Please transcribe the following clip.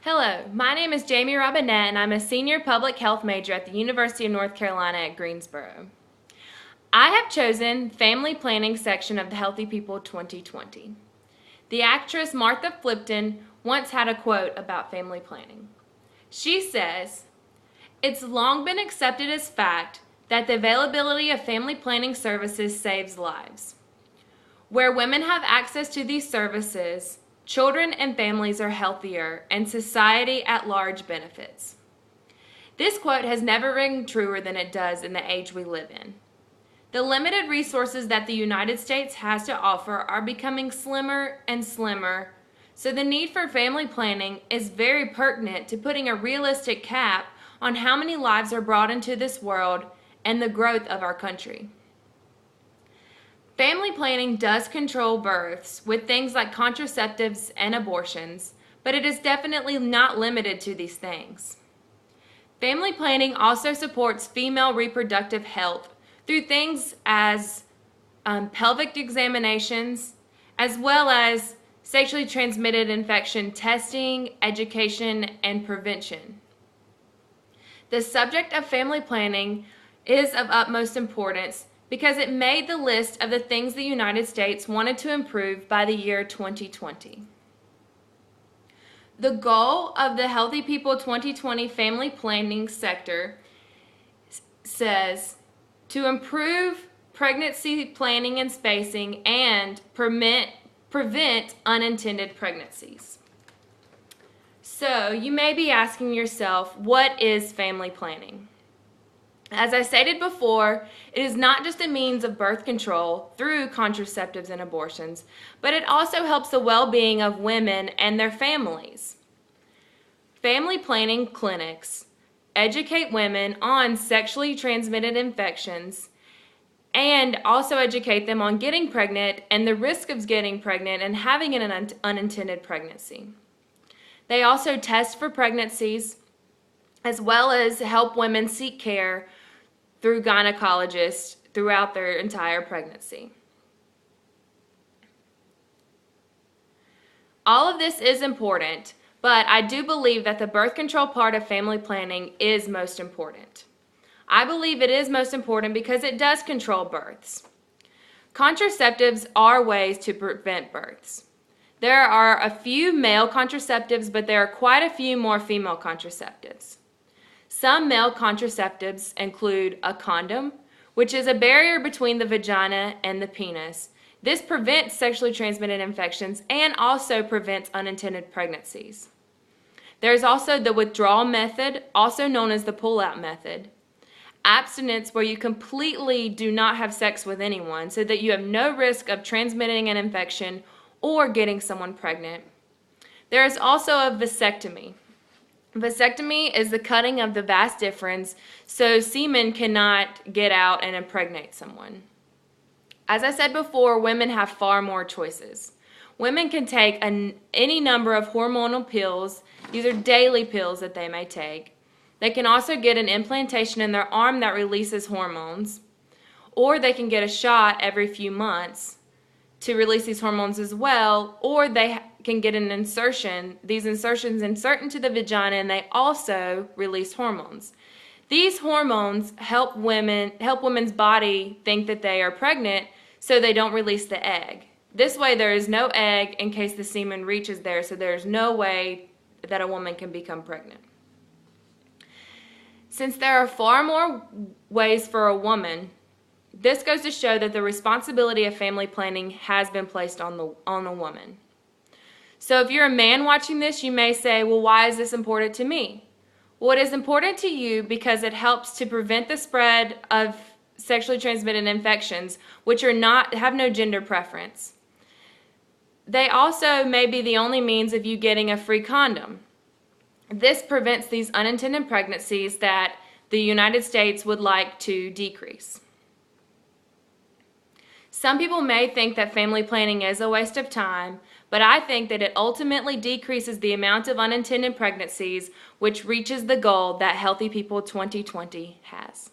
Hello, my name is Jamie Robinette and I'm a senior public health major at the University of North Carolina at Greensboro. I have chosen Family Planning section of the Healthy People 2020. The actress Martha Plimpton once had a quote about family planning. She says, "It's long been accepted as fact that the availability of family planning services saves lives. Where women have access to these services, children and families are healthier, and society at large benefits." This quote has never rung truer than it does in the age we live in. The limited resources that the United States has to offer are becoming slimmer and slimmer, so the need for family planning is very pertinent to putting a realistic cap on how many lives are brought into this world and the growth of our country. Family planning does control births with things like contraceptives and abortions, but it is definitely not limited to these things. Family planning also supports female reproductive health through things as pelvic examinations, as well as sexually transmitted infection testing, education, and prevention. The subject of family planning is of utmost importance because it made the list of the things the United States wanted to improve by the year 2020. The goal of the Healthy People 2020 family planning sector says to improve pregnancy planning and spacing and prevent unintended pregnancies. So you may be asking yourself, what is family planning? As I stated before, it is not just a means of birth control through contraceptives and abortions, but it also helps the well-being of women and their families. Family planning clinics educate women on sexually transmitted infections and also educate them on getting pregnant and the risk of getting pregnant and having an unintended pregnancy. They also test for pregnancies as well as help women seek care through gynecologists throughout their entire pregnancy. All of this is important, but I do believe that the birth control part of family planning is most important. I believe it is most important because it does control births. Contraceptives are ways to prevent births. There are a few male contraceptives, but there are quite a few more female contraceptives. Some male contraceptives include a condom, which is a barrier between the vagina and the penis. This prevents sexually transmitted infections and also prevents unintended pregnancies. There's also the withdrawal method, also known as the pull-out method. Abstinence, where you completely do not have sex with anyone so that you have no risk of transmitting an infection or getting someone pregnant. There is also a vasectomy. Vasectomy is the cutting of the vas deferens so semen cannot get out and impregnate someone. As I said before, women have far more choices. Women can take any number of hormonal pills. These are daily pills that they may take. They can also get an implantation in their arm that releases hormones, or they can get a shot every few months to release these hormones as well, or they can get an insertion. These insertions insert into the vagina and they also release hormones. These hormones help women's body think that they are pregnant so they don't release the egg. This way there is no egg in case the semen reaches there, so there's no way that a woman can become pregnant. Since there are far more ways for a woman, this goes to show that the responsibility of family planning has been placed on the woman. So if you're a man watching this, you may say, well, why is this important to me? Well, it is important to you because it helps to prevent the spread of sexually transmitted infections, which have no gender preference. They also may be the only means of you getting a free condom. This prevents these unintended pregnancies that the United States would like to decrease. Some people may think that family planning is a waste of time, but I think that it ultimately decreases the amount of unintended pregnancies, which reaches the goal that Healthy People 2020 has.